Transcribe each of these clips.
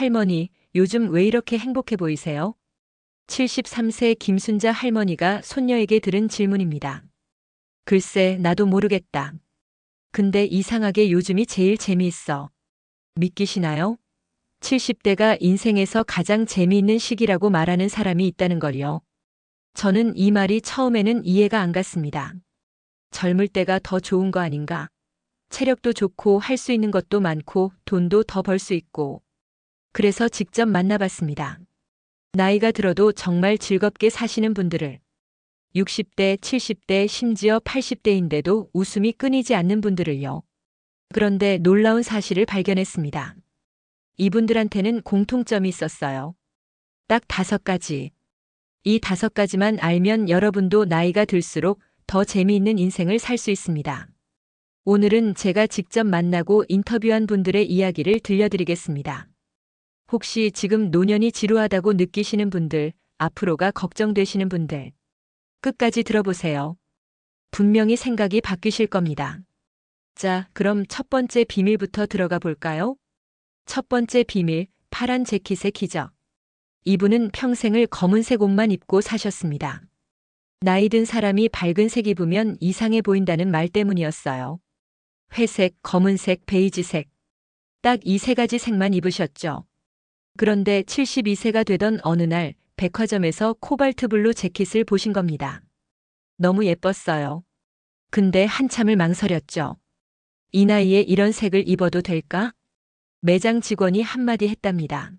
할머니, 요즘 왜 이렇게 행복해 보이세요? 73세 김순자 할머니가 손녀에게 들은 질문입니다. 글쎄, 나도 모르겠다. 근데 이상하게 요즘이 제일 재미있어. 믿기시나요? 70대가 인생에서 가장 재미있는 시기라고 말하는 사람이 있다는 걸요. 저는 이 말이 처음에는 이해가 안 갔습니다. 젊을 때가 더 좋은 거 아닌가? 체력도 좋고 할 수 있는 것도 많고 돈도 더 벌 수 있고. 그래서 직접 만나봤습니다. 나이가 들어도 정말 즐겁게 사시는 분들을. 60대, 70대, 심지어 80대인데도 웃음이 끊이지 않는 분들을요. 그런데 놀라운 사실을 발견했습니다. 이분들한테는 공통점이 있었어요. 딱 5가지. 이 5가지만 알면 여러분도 나이가 들수록 더 재미있는 인생을 살 수 있습니다. 오늘은 제가 직접 만나고 인터뷰한 분들의 이야기를 들려드리겠습니다. 혹시 지금 노년이 지루하다고 느끼시는 분들, 앞으로가 걱정되시는 분들, 끝까지 들어보세요. 분명히 생각이 바뀌실 겁니다. 자, 그럼 첫 번째 비밀부터 들어가 볼까요? 첫 번째 비밀, 파란 재킷의 기적. 이분은 평생을 검은색 옷만 입고 사셨습니다. 나이 든 사람이 밝은 색 입으면 이상해 보인다는 말 때문이었어요. 회색, 검은색, 베이지색. 딱 이 3가지 색만 입으셨죠. 그런데 72세가 되던 어느 날 백화점에서 코발트 블루 재킷을 보신 겁니다. 너무 예뻤어요. 근데 한참을 망설였죠. 이 나이에 이런 색을 입어도 될까? 매장 직원이 한마디 했답니다.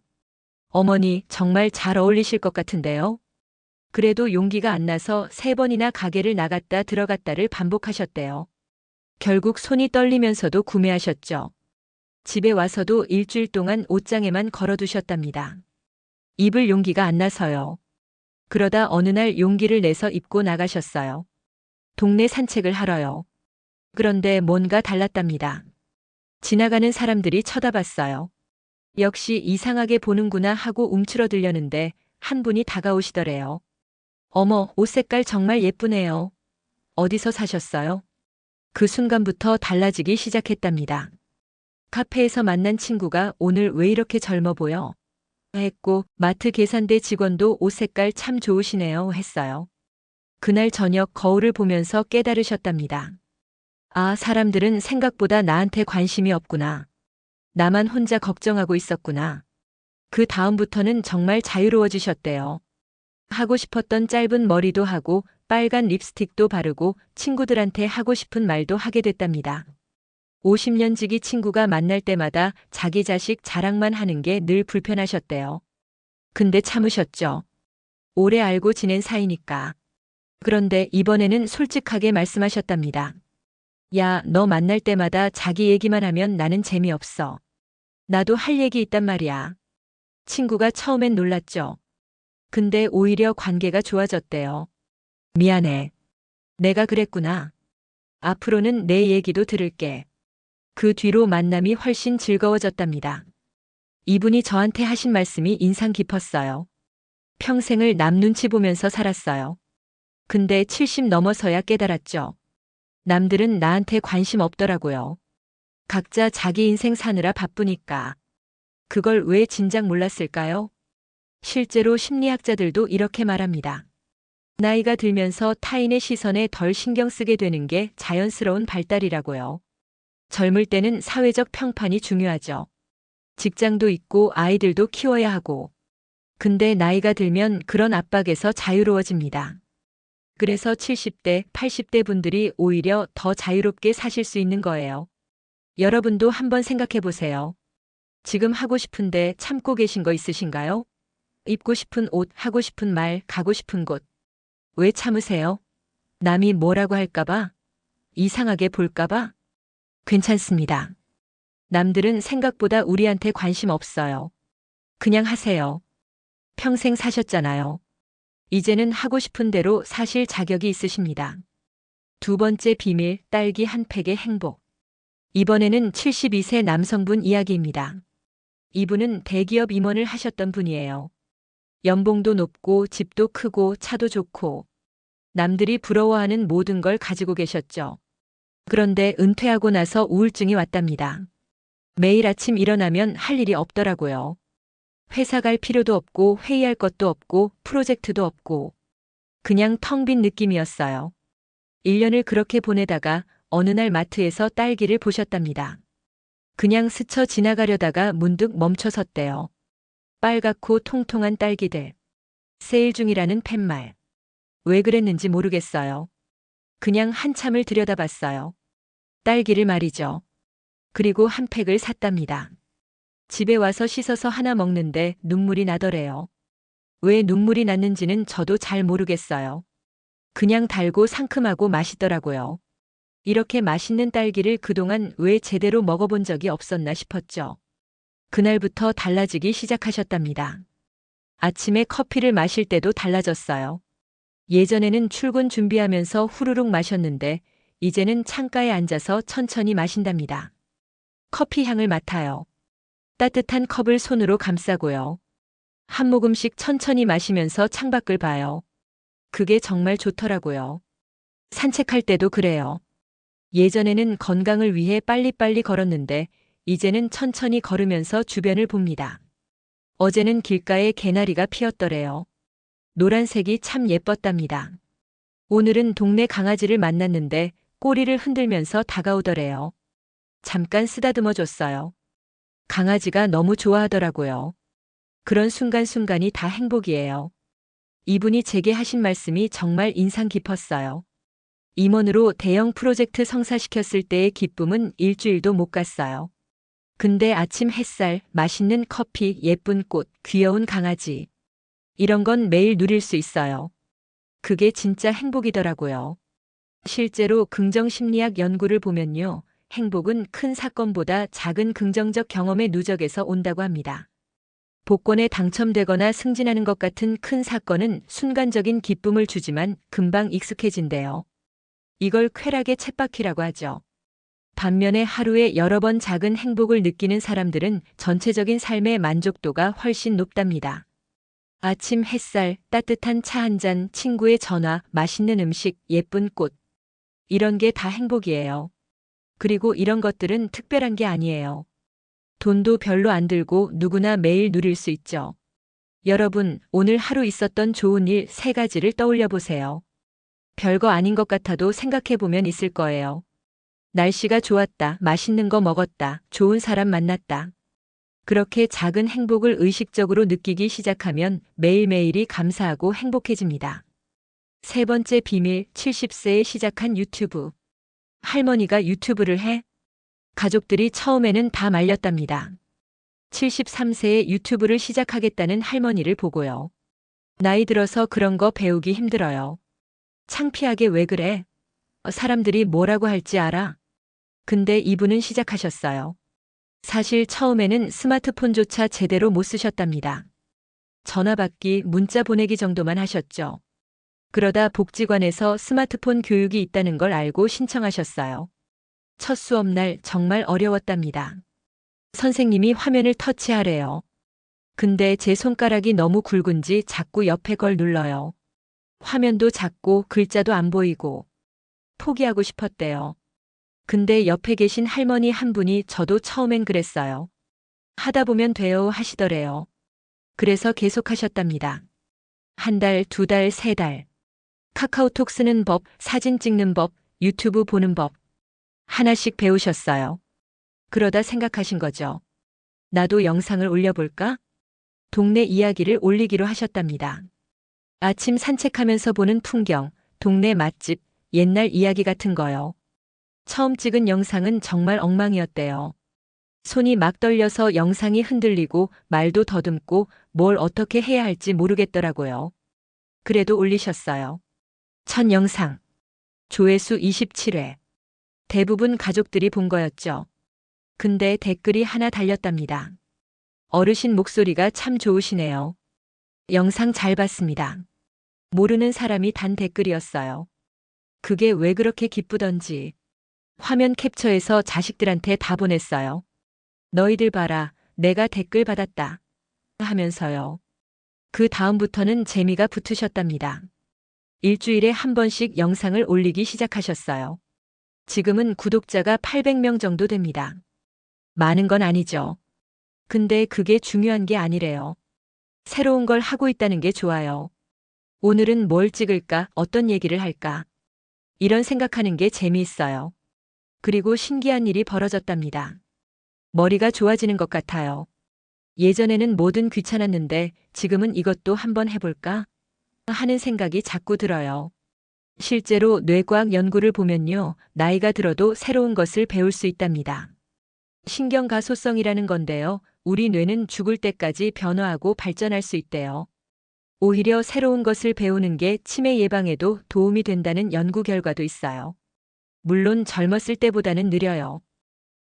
어머니, 정말 잘 어울리실 것 같은데요? 그래도 용기가 안 나서 3번이나 가게를 나갔다 들어갔다를 반복하셨대요. 결국 손이 떨리면서도 구매하셨죠. 집에 와서도 일주일 동안 옷장에만 걸어두셨답니다. 입을 용기가 안 나서요. 그러다 어느 날 용기를 내서 입고 나가셨어요. 동네 산책을 하러요. 그런데 뭔가 달랐답니다. 지나가는 사람들이 쳐다봤어요. 역시 이상하게 보는구나 하고 움츠러들려는데 한 분이 다가오시더래요. 어머, 옷 색깔 정말 예쁘네요. 어디서 사셨어요? 그 순간부터 달라지기 시작했답니다. 카페에서 만난 친구가 오늘 왜 이렇게 젊어 보여? 했고 마트 계산대 직원도 옷 색깔 참 좋으시네요 했어요. 그날 저녁 거울을 보면서 깨달으셨답니다. 아, 사람들은 생각보다 나한테 관심이 없구나. 나만 혼자 걱정하고 있었구나. 그 다음부터는 정말 자유로워지셨대요. 하고 싶었던 짧은 머리도 하고 빨간 립스틱도 바르고 친구들한테 하고 싶은 말도 하게 됐답니다. 50년 지기 친구가 만날 때마다 자기 자식 자랑만 하는 게 늘 불편하셨대요. 근데 참으셨죠. 오래 알고 지낸 사이니까. 그런데 이번에는 솔직하게 말씀하셨답니다. 야, 너 만날 때마다 자기 얘기만 하면 나는 재미없어. 나도 할 얘기 있단 말이야. 친구가 처음엔 놀랐죠. 근데 오히려 관계가 좋아졌대요. 미안해. 내가 그랬구나. 앞으로는 내 얘기도 들을게. 그 뒤로 만남이 훨씬 즐거워졌답니다. 이분이 저한테 하신 말씀이 인상 깊었어요. 평생을 남 눈치 보면서 살았어요. 근데 70 넘어서야 깨달았죠. 남들은 나한테 관심 없더라고요. 각자 자기 인생 사느라 바쁘니까. 그걸 왜 진작 몰랐을까요? 실제로 심리학자들도 이렇게 말합니다. 나이가 들면서 타인의 시선에 덜 신경 쓰게 되는 게 자연스러운 발달이라고요. 젊을 때는 사회적 평판이 중요하죠. 직장도 있고 아이들도 키워야 하고. 근데 나이가 들면 그런 압박에서 자유로워집니다. 그래서 70대, 80대 분들이 오히려 더 자유롭게 사실 수 있는 거예요. 여러분도 한번 생각해 보세요. 지금 하고 싶은데 참고 계신 거 있으신가요? 입고 싶은 옷, 하고 싶은 말, 가고 싶은 곳. 왜 참으세요? 남이 뭐라고 할까봐? 이상하게 볼까봐? 괜찮습니다. 남들은 생각보다 우리한테 관심 없어요. 그냥 하세요. 평생 사셨잖아요. 이제는 하고 싶은 대로 사실 자격이 있으십니다. 두 번째 비밀, 딸기 한 팩의 행복. 이번에는 72세 남성분 이야기입니다. 이분은 대기업 임원을 하셨던 분이에요. 연봉도 높고 집도 크고 차도 좋고 남들이 부러워하는 모든 걸 가지고 계셨죠. 그런데 은퇴하고 나서 우울증이 왔답니다. 매일 아침 일어나면 할 일이 없더라고요. 회사 갈 필요도 없고 회의할 것도 없고 프로젝트도 없고 그냥 텅 빈 느낌이었어요. 1년을 그렇게 보내다가 어느 날 마트에서 딸기를 보셨답니다. 그냥 스쳐 지나가려다가 문득 멈춰섰대요. 빨갛고 통통한 딸기들. 세일 중이라는 팻말. 왜 그랬는지 모르겠어요. 그냥 한참을 들여다봤어요. 딸기를 말이죠. 그리고 한 팩을 샀답니다. 집에 와서 씻어서 하나 먹는데 눈물이 나더래요. 왜 눈물이 났는지는 저도 잘 모르겠어요. 그냥 달고 상큼하고 맛있더라고요. 이렇게 맛있는 딸기를 그동안 왜 제대로 먹어본 적이 없었나 싶었죠. 그날부터 달라지기 시작하셨답니다. 아침에 커피를 마실 때도 달라졌어요. 예전에는 출근 준비하면서 후루룩 마셨는데 이제는 창가에 앉아서 천천히 마신답니다. 커피 향을 맡아요. 따뜻한 컵을 손으로 감싸고요. 한 모금씩 천천히 마시면서 창밖을 봐요. 그게 정말 좋더라고요. 산책할 때도 그래요. 예전에는 건강을 위해 빨리빨리 걸었는데 이제는 천천히 걸으면서 주변을 봅니다. 어제는 길가에 개나리가 피었더래요. 노란색이 참 예뻤답니다. 오늘은 동네 강아지를 만났는데 꼬리를 흔들면서 다가오더래요. 잠깐 쓰다듬어 줬어요. 강아지가 너무 좋아하더라고요. 그런 순간순간이 다 행복이에요. 이분이 제게 하신 말씀이 정말 인상 깊었어요. 임원으로 대형 프로젝트 성사시켰을 때의 기쁨은 일주일도 못 갔어요. 근데 아침 햇살, 맛있는 커피, 예쁜 꽃, 귀여운 강아지. 이런 건 매일 누릴 수 있어요. 그게 진짜 행복이더라고요. 실제로 긍정심리학 연구를 보면요. 행복은 큰 사건보다 작은 긍정적 경험의 누적에서 온다고 합니다. 복권에 당첨되거나 승진하는 것 같은 큰 사건은 순간적인 기쁨을 주지만 금방 익숙해진대요. 이걸 쾌락의 쳇바퀴라고 하죠. 반면에 하루에 여러 번 작은 행복을 느끼는 사람들은 전체적인 삶의 만족도가 훨씬 높답니다. 아침 햇살, 따뜻한 차 한 잔, 친구의 전화, 맛있는 음식, 예쁜 꽃. 이런 게 다 행복이에요. 그리고 이런 것들은 특별한 게 아니에요. 돈도 별로 안 들고 누구나 매일 누릴 수 있죠. 여러분, 오늘 하루 있었던 좋은 일 3가지를 떠올려 보세요. 별거 아닌 것 같아도 생각해 보면 있을 거예요. 날씨가 좋았다, 맛있는 거 먹었다, 좋은 사람 만났다. 그렇게 작은 행복을 의식적으로 느끼기 시작하면 매일매일이 감사하고 행복해집니다. 3번째 비밀, 70세에 시작한 유튜브. 할머니가 유튜브를 해? 가족들이 처음에는 다 말렸답니다. 73세에 유튜브를 시작하겠다는 할머니를 보고요. 나이 들어서 그런 거 배우기 힘들어요. 창피하게 왜 그래? 사람들이 뭐라고 할지 알아? 근데 이분은 시작하셨어요. 사실 처음에는 스마트폰조차 제대로 못 쓰셨답니다. 전화 받기, 문자 보내기 정도만 하셨죠. 그러다 복지관에서 스마트폰 교육이 있다는 걸 알고 신청하셨어요. 첫 수업날 정말 어려웠답니다. 선생님이 화면을 터치하래요. 근데 제 손가락이 너무 굵은지 자꾸 옆에 걸 눌러요. 화면도 작고 글자도 안 보이고 포기하고 싶었대요. 근데 옆에 계신 할머니 한 분이 저도 처음엔 그랬어요. 하다 보면 돼요 하시더래요. 그래서 계속 하셨답니다. 1달, 2달, 3달. 카카오톡 쓰는 법, 사진 찍는 법, 유튜브 보는 법. 하나씩 배우셨어요. 그러다 생각하신 거죠. 나도 영상을 올려볼까? 동네 이야기를 올리기로 하셨답니다. 아침 산책하면서 보는 풍경, 동네 맛집, 옛날 이야기 같은 거요. 처음 찍은 영상은 정말 엉망이었대요. 손이 막 떨려서 영상이 흔들리고 말도 더듬고 뭘 어떻게 해야 할지 모르겠더라고요. 그래도 올리셨어요. 첫 영상. 조회수 27회. 대부분 가족들이 본 거였죠. 근데 댓글이 하나 달렸답니다. 어르신 목소리가 참 좋으시네요. 영상 잘 봤습니다. 모르는 사람이 단 댓글이었어요. 그게 왜 그렇게 기쁘던지. 화면 캡처해서 자식들한테 다 보냈어요. 너희들 봐라, 내가 댓글 받았다. 하면서요. 그 다음부터는 재미가 붙으셨답니다. 일주일에 한 번씩 영상을 올리기 시작하셨어요. 지금은 구독자가 800명 정도 됩니다. 많은 건 아니죠. 근데 그게 중요한 게 아니래요. 새로운 걸 하고 있다는 게 좋아요. 오늘은 뭘 찍을까? 어떤 얘기를 할까? 이런 생각하는 게 재미있어요. 그리고 신기한 일이 벌어졌답니다. 머리가 좋아지는 것 같아요. 예전에는 뭐든 귀찮았는데 지금은 이것도 한번 해볼까? 하는 생각이 자꾸 들어요. 실제로 뇌과학 연구를 보면요, 나이가 들어도 새로운 것을 배울 수 있답니다. 신경가소성이라는 건데요, 우리 뇌는 죽을 때까지 변화하고 발전할 수 있대요. 오히려 새로운 것을 배우는 게 치매 예방에도 도움이 된다는 연구 결과도 있어요. 물론 젊었을 때보다는 느려요.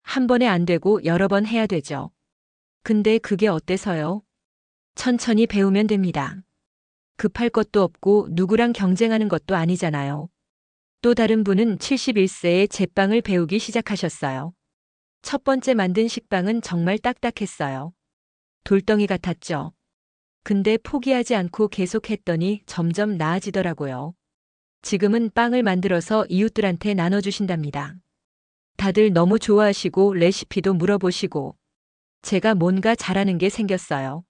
한 번에 안 되고 여러 번 해야 되죠. 근데 그게 어때서요? 천천히 배우면 됩니다. 급할 것도 없고 누구랑 경쟁하는 것도 아니잖아요. 또 다른 분은 71세에 제빵을 배우기 시작하셨어요. 첫 번째 만든 식빵은 정말 딱딱했어요. 돌덩이 같았죠. 근데 포기하지 않고 계속했더니 점점 나아지더라고요. 지금은 빵을 만들어서 이웃들한테 나눠주신답니다. 다들 너무 좋아하시고 레시피도 물어보시고 제가 뭔가 잘하는 게 생겼어요.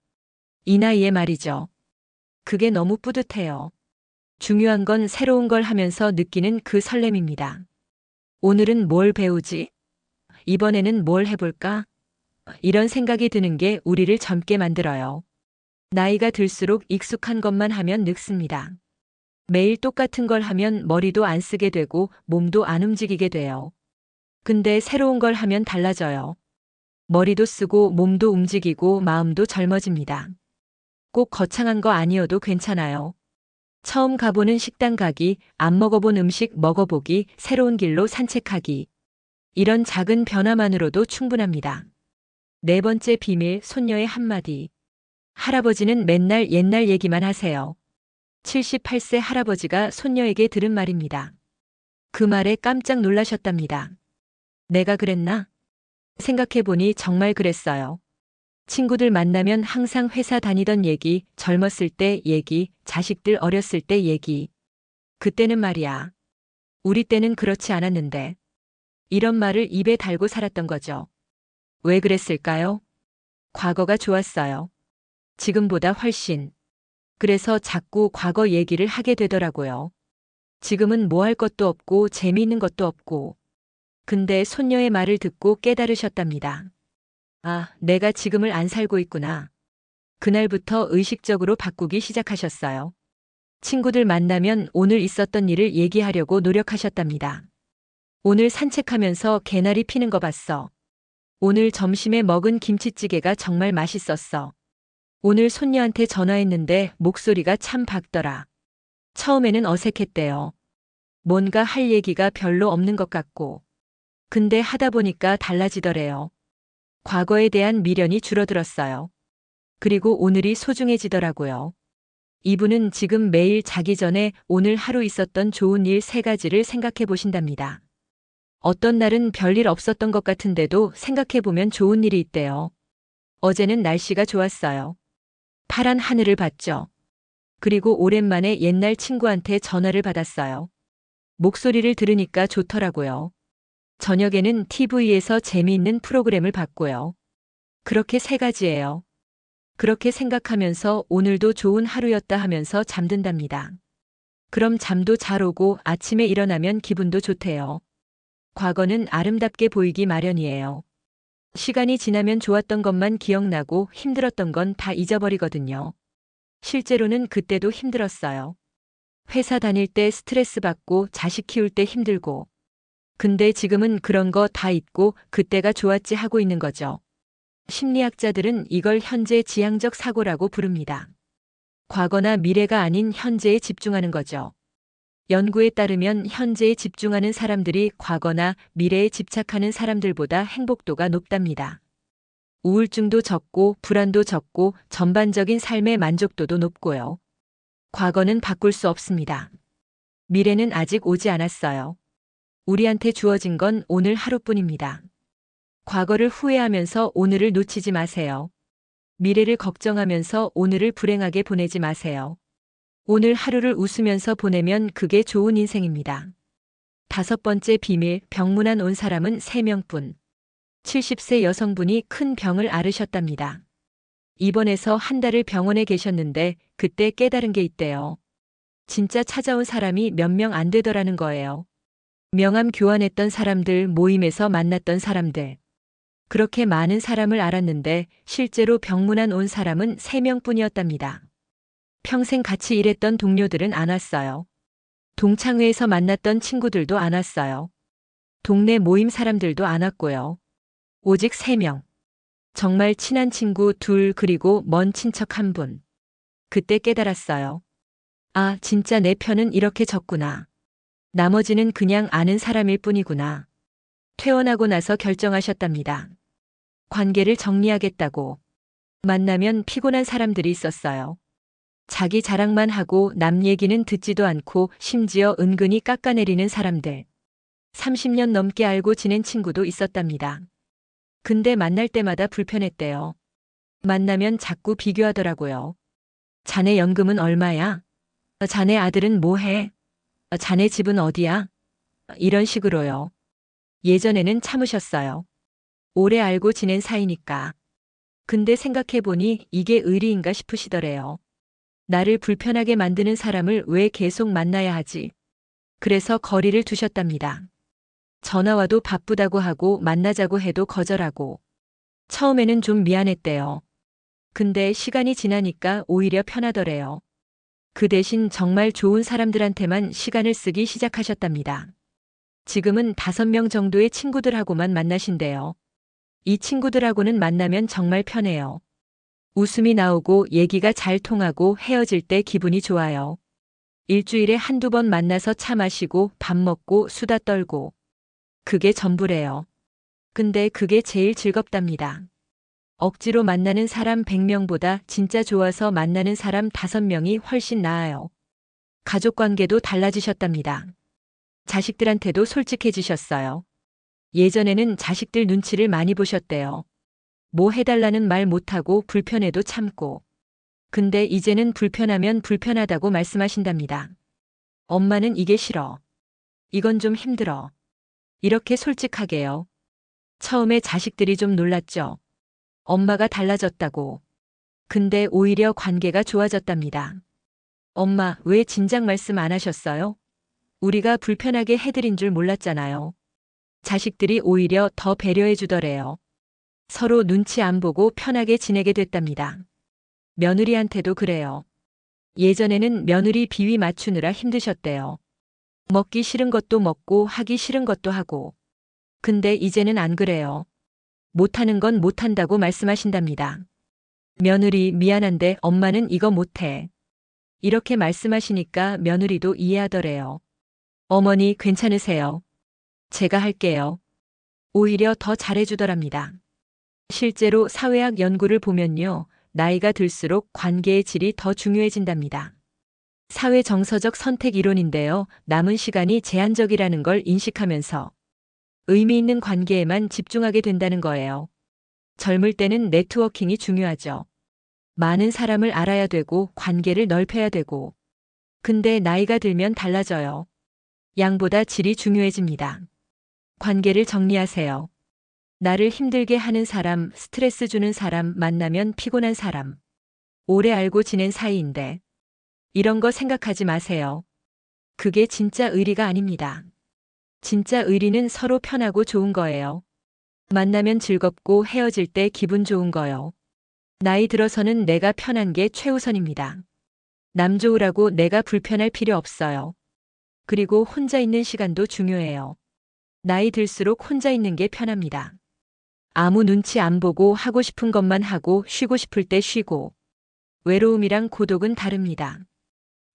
이 나이에 말이죠. 그게 너무 뿌듯해요. 중요한 건 새로운 걸 하면서 느끼는 그 설렘입니다. 오늘은 뭘 배우지? 이번에는 뭘 해볼까? 이런 생각이 드는 게 우리를 젊게 만들어요. 나이가 들수록 익숙한 것만 하면 늙습니다. 매일 똑같은 걸 하면 머리도 안 쓰게 되고 몸도 안 움직이게 돼요. 근데 새로운 걸 하면 달라져요. 머리도 쓰고 몸도 움직이고 마음도 젊어집니다. 꼭 거창한 거 아니어도 괜찮아요. 처음 가보는 식당 가기, 안 먹어본 음식 먹어보기, 새로운 길로 산책하기. 이런 작은 변화만으로도 충분합니다. 네 번째 비밀, 손녀의 한마디. 할아버지는 맨날 옛날 얘기만 하세요. 78세 할아버지가 손녀에게 들은 말입니다. 그 말에 깜짝 놀라셨답니다. 내가 그랬나? 생각해보니 정말 그랬어요. 친구들 만나면 항상 회사 다니던 얘기, 젊었을 때 얘기, 자식들 어렸을 때 얘기. 그때는 말이야. 우리 때는 그렇지 않았는데. 이런 말을 입에 달고 살았던 거죠. 왜 그랬을까요? 과거가 좋았어요. 지금보다 훨씬. 그래서 자꾸 과거 얘기를 하게 되더라고요. 지금은 뭐 할 것도 없고 재미있는 것도 없고. 근데 손녀의 말을 듣고 깨달으셨답니다. 아, 내가 지금을 안 살고 있구나. 그날부터 의식적으로 바꾸기 시작하셨어요. 친구들 만나면 오늘 있었던 일을 얘기하려고 노력하셨답니다. 오늘 산책하면서 개나리 피는 거 봤어. 오늘 점심에 먹은 김치찌개가 정말 맛있었어. 오늘 손녀한테 전화했는데 목소리가 참 밝더라. 처음에는 어색했대요. 뭔가 할 얘기가 별로 없는 것 같고. 근데 하다 보니까 달라지더래요. 과거에 대한 미련이 줄어들었어요. 그리고 오늘이 소중해지더라고요. 이분은 지금 매일 자기 전에 오늘 하루 있었던 좋은 일 3가지를 생각해 보신답니다. 어떤 날은 별일 없었던 것 같은데도 생각해 보면 좋은 일이 있대요. 어제는 날씨가 좋았어요. 파란 하늘을 봤죠. 그리고 오랜만에 옛날 친구한테 전화를 받았어요. 목소리를 들으니까 좋더라고요. 저녁에는 TV에서 재미있는 프로그램을 봤고요. 그렇게 3가지예요. 그렇게 생각하면서 오늘도 좋은 하루였다 하면서 잠든답니다. 그럼 잠도 잘 오고 아침에 일어나면 기분도 좋대요. 과거는 아름답게 보이기 마련이에요. 시간이 지나면 좋았던 것만 기억나고 힘들었던 건 다 잊어버리거든요. 실제로는 그때도 힘들었어요. 회사 다닐 때 스트레스 받고 자식 키울 때 힘들고. 근데 지금은 그런 거 다 잊고 그때가 좋았지 하고 있는 거죠. 심리학자들은 이걸 현재 지향적 사고라고 부릅니다. 과거나 미래가 아닌 현재에 집중하는 거죠. 연구에 따르면 현재에 집중하는 사람들이 과거나 미래에 집착하는 사람들보다 행복도가 높답니다. 우울증도 적고 불안도 적고 전반적인 삶의 만족도도 높고요. 과거는 바꿀 수 없습니다. 미래는 아직 오지 않았어요. 우리한테 주어진 건 오늘 하루뿐입니다. 과거를 후회하면서 오늘을 놓치지 마세요. 미래를 걱정하면서 오늘을 불행하게 보내지 마세요. 오늘 하루를 웃으면서 보내면 그게 좋은 인생입니다. 5번째 비밀, 병문안 온 사람은 3명뿐. 70세 여성분이 큰 병을 앓으셨답니다. 입원해서 한 달을 병원에 계셨는데 그때 깨달은 게 있대요. 진짜 찾아온 사람이 몇 명 안 되더라는 거예요. 명함 교환했던 사람들, 모임에서 만났던 사람들. 그렇게 많은 사람을 알았는데 실제로 병문안 온 사람은 3명뿐이었답니다. 평생 같이 일했던 동료들은 안 왔어요. 동창회에서 만났던 친구들도 안 왔어요. 동네 모임 사람들도 안 왔고요. 오직 3명. 정말 친한 친구 2, 그리고 먼 친척 1분. 그때 깨달았어요. 아, 진짜 내 편은 이렇게 졌구나. 나머지는 그냥 아는 사람일 뿐이구나. 퇴원하고 나서 결정하셨답니다. 관계를 정리하겠다고. 만나면 피곤한 사람들이 있었어요. 자기 자랑만 하고 남 얘기는 듣지도 않고 심지어 은근히 깎아내리는 사람들. 30년 넘게 알고 지낸 친구도 있었답니다. 근데 만날 때마다 불편했대요. 만나면 자꾸 비교하더라고요. 자네 연금은 얼마야? 자네 아들은 뭐 해? 자네 집은 어디야? 이런 식으로요. 예전에는 참으셨어요. 오래 알고 지낸 사이니까. 근데 생각해보니 이게 의리인가 싶으시더래요. 나를 불편하게 만드는 사람을 왜 계속 만나야 하지? 그래서 거리를 두셨답니다. 전화 와도 바쁘다고 하고 만나자고 해도 거절하고. 처음에는 좀 미안했대요. 근데 시간이 지나니까 오히려 편하더래요. 그 대신 정말 좋은 사람들한테만 시간을 쓰기 시작하셨답니다. 지금은 5명 정도의 친구들하고만 만나신대요. 이 친구들하고는 만나면 정말 편해요. 웃음이 나오고 얘기가 잘 통하고 헤어질 때 기분이 좋아요. 일주일에 1~2번 만나서 차 마시고 밥 먹고 수다 떨고. 그게 전부래요. 근데 그게 제일 즐겁답니다. 억지로 만나는 사람 100명보다 진짜 좋아서 만나는 사람 5명이 훨씬 나아요. 가족 관계도 달라지셨답니다. 자식들한테도 솔직해지셨어요. 예전에는 자식들 눈치를 많이 보셨대요. 뭐 해달라는 말 못하고 불편해도 참고. 근데 이제는 불편하면 불편하다고 말씀하신답니다. 엄마는 이게 싫어. 이건 좀 힘들어. 이렇게 솔직하게요. 처음에 자식들이 좀 놀랐죠. 엄마가 달라졌다고. 근데 오히려 관계가 좋아졌답니다. 엄마, 왜 진작 말씀 안 하셨어요? 우리가 불편하게 해드린 줄 몰랐잖아요. 자식들이 오히려 더 배려해 주더래요. 서로 눈치 안 보고 편하게 지내게 됐답니다. 며느리한테도 그래요. 예전에는 며느리 비위 맞추느라 힘드셨대요. 먹기 싫은 것도 먹고 하기 싫은 것도 하고. 근데 이제는 안 그래요. 못하는 건 못한다고 말씀하신답니다. 며느리 미안한데 엄마는 이거 못해. 이렇게 말씀하시니까 며느리도 이해하더래요. 어머니 괜찮으세요? 제가 할게요. 오히려 더 잘해주더랍니다. 실제로 사회학 연구를 보면요. 나이가 들수록 관계의 질이 더 중요해진답니다. 사회 정서적 선택 이론인데요. 남은 시간이 제한적이라는 걸 인식하면서 의미 있는 관계에만 집중하게 된다는 거예요. 젊을 때는 네트워킹이 중요하죠. 많은 사람을 알아야 되고 관계를 넓혀야 되고. 근데 나이가 들면 달라져요. 양보다 질이 중요해집니다. 관계를 정리하세요. 나를 힘들게 하는 사람, 스트레스 주는 사람, 만나면 피곤한 사람. 오래 알고 지낸 사이인데. 이런 거 생각하지 마세요. 그게 진짜 의리가 아닙니다. 진짜 의리는 서로 편하고 좋은 거예요. 만나면 즐겁고 헤어질 때 기분 좋은 거요. 나이 들어서는 내가 편한 게 최우선입니다. 남 좋으라고 내가 불편할 필요 없어요. 그리고 혼자 있는 시간도 중요해요. 나이 들수록 혼자 있는 게 편합니다. 아무 눈치 안 보고 하고 싶은 것만 하고 쉬고 싶을 때 쉬고. 외로움이랑 고독은 다릅니다.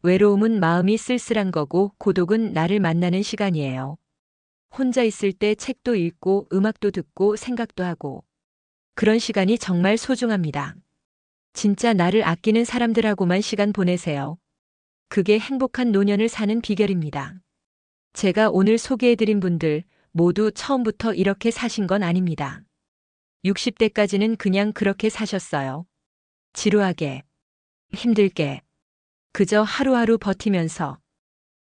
외로움은 마음이 쓸쓸한 거고 고독은 나를 만나는 시간이에요. 혼자 있을 때 책도 읽고 음악도 듣고 생각도 하고. 그런 시간이 정말 소중합니다. 진짜 나를 아끼는 사람들하고만 시간 보내세요. 그게 행복한 노년을 사는 비결입니다. 제가 오늘 소개해드린 분들 모두 처음부터 이렇게 사신 건 아닙니다. 60대까지는 그냥 그렇게 사셨어요. 지루하게, 힘들게, 그저 하루하루 버티면서.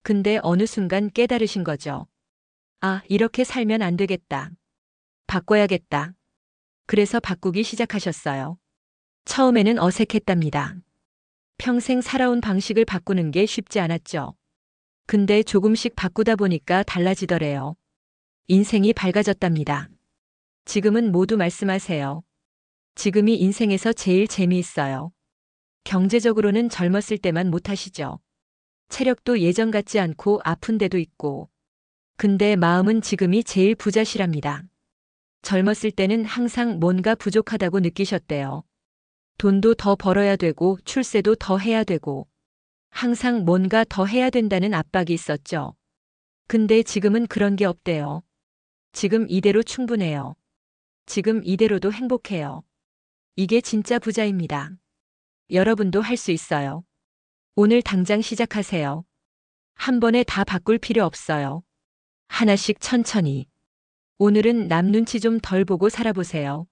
근데 어느 순간 깨달으신 거죠. 아, 이렇게 살면 안 되겠다. 바꿔야겠다. 그래서 바꾸기 시작하셨어요. 처음에는 어색했답니다. 평생 살아온 방식을 바꾸는 게 쉽지 않았죠. 근데 조금씩 바꾸다 보니까 달라지더래요. 인생이 밝아졌답니다. 지금은 모두 말씀하세요. 지금이 인생에서 제일 재미있어요. 경제적으로는 젊었을 때만 못하시죠. 체력도 예전 같지 않고 아픈 데도 있고. 근데 마음은 지금이 제일 부자시랍니다. 젊었을 때는 항상 뭔가 부족하다고 느끼셨대요. 돈도 더 벌어야 되고 출세도 더 해야 되고 항상 뭔가 더 해야 된다는 압박이 있었죠. 근데 지금은 그런 게 없대요. 지금 이대로 충분해요. 지금 이대로도 행복해요. 이게 진짜 부자입니다. 여러분도 할 수 있어요. 오늘 당장 시작하세요. 한 번에 다 바꿀 필요 없어요. 하나씩 천천히. 오늘은 남 눈치 좀 덜 보고 살아보세요.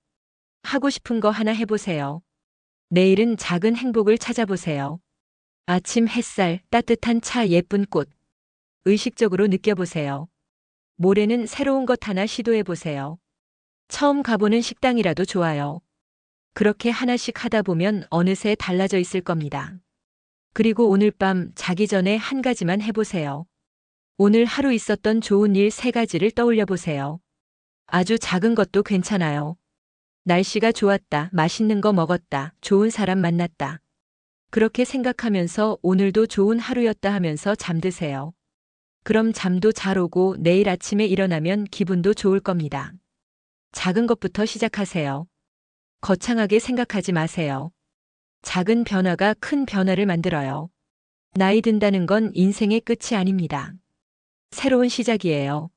하고 싶은 거 하나 해보세요. 내일은 작은 행복을 찾아보세요. 아침 햇살, 따뜻한 차, 예쁜 꽃. 의식적으로 느껴보세요. 모레는 새로운 것 하나 시도해보세요. 처음 가보는 식당이라도 좋아요. 그렇게 하나씩 하다 보면 어느새 달라져 있을 겁니다. 그리고 오늘 밤 자기 전에 한 가지만 해보세요. 오늘 하루 있었던 좋은 일 3가지를 떠올려 보세요. 아주 작은 것도 괜찮아요. 날씨가 좋았다, 맛있는 거 먹었다, 좋은 사람 만났다. 그렇게 생각하면서 오늘도 좋은 하루였다 하면서 잠드세요. 그럼 잠도 잘 오고 내일 아침에 일어나면 기분도 좋을 겁니다. 작은 것부터 시작하세요. 거창하게 생각하지 마세요. 작은 변화가 큰 변화를 만들어요. 나이 든다는 건 인생의 끝이 아닙니다. 새로운 시작이에요.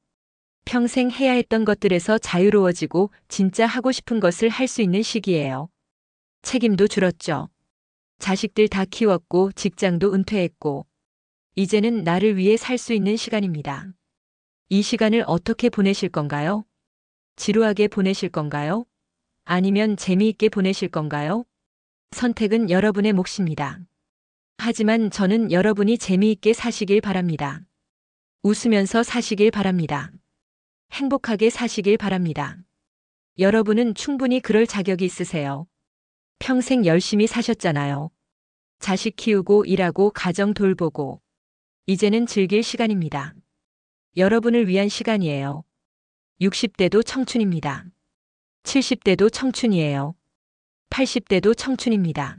평생 해야 했던 것들에서 자유로워지고 진짜 하고 싶은 것을 할 수 있는 시기예요. 책임도 줄었죠. 자식들 다 키웠고 직장도 은퇴했고 이제는 나를 위해 살 수 있는 시간입니다. 이 시간을 어떻게 보내실 건가요? 지루하게 보내실 건가요? 아니면 재미있게 보내실 건가요? 선택은 여러분의 몫입니다. 하지만 저는 여러분이 재미있게 사시길 바랍니다. 웃으면서 사시길 바랍니다. 행복하게 사시길 바랍니다. 여러분은 충분히 그럴 자격이 있으세요. 평생 열심히 사셨잖아요. 자식 키우고 일하고 가정 돌보고. 이제는 즐길 시간입니다. 여러분을 위한 시간이에요. 60대도 청춘입니다. 70대도 청춘이에요. 80대도 청춘입니다.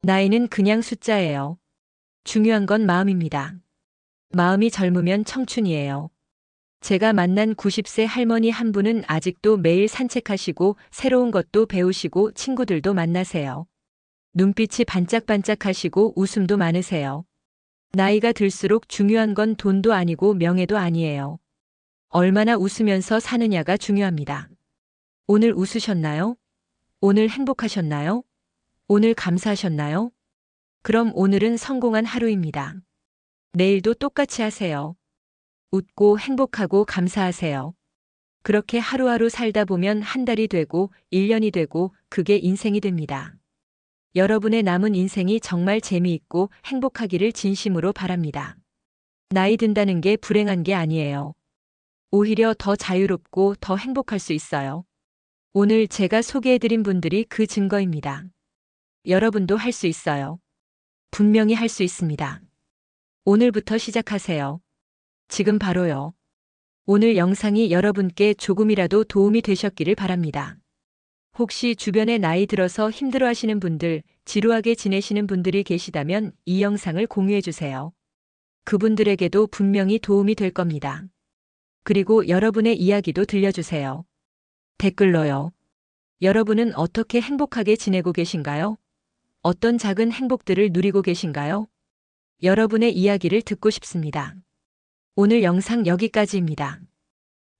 나이는 그냥 숫자예요. 중요한 건 마음입니다. 마음이 젊으면 청춘이에요. 제가 만난 90세 할머니 한 분은 아직도 매일 산책하시고 새로운 것도 배우시고 친구들도 만나세요. 눈빛이 반짝반짝하시고 웃음도 많으세요. 나이가 들수록 중요한 건 돈도 아니고 명예도 아니에요. 얼마나 웃으면서 사느냐가 중요합니다. 오늘 웃으셨나요? 오늘 행복하셨나요? 오늘 감사하셨나요? 그럼 오늘은 성공한 하루입니다. 내일도 똑같이 하세요. 웃고 행복하고 감사하세요. 그렇게 하루하루 살다 보면 한 달이 되고 1년이 되고 그게 인생이 됩니다. 여러분의 남은 인생이 정말 재미있고 행복하기를 진심으로 바랍니다. 나이 든다는 게 불행한 게 아니에요. 오히려 더 자유롭고 더 행복할 수 있어요. 오늘 제가 소개해드린 분들이 그 증거입니다. 여러분도 할 수 있어요. 분명히 할 수 있습니다. 오늘부터 시작하세요. 지금 바로요. 오늘 영상이 여러분께 조금이라도 도움이 되셨기를 바랍니다. 혹시 주변에 나이 들어서 힘들어하시는 분들, 지루하게 지내시는 분들이 계시다면 이 영상을 공유해 주세요. 그분들에게도 분명히 도움이 될 겁니다. 그리고 여러분의 이야기도 들려주세요. 댓글로요. 여러분은 어떻게 행복하게 지내고 계신가요? 어떤 작은 행복들을 누리고 계신가요? 여러분의 이야기를 듣고 싶습니다. 오늘 영상 여기까지입니다.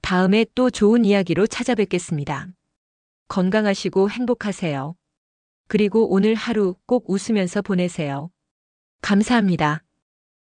다음에 또 좋은 이야기로 찾아뵙겠습니다. 건강하시고 행복하세요. 그리고 오늘 하루 꼭 웃으면서 보내세요. 감사합니다.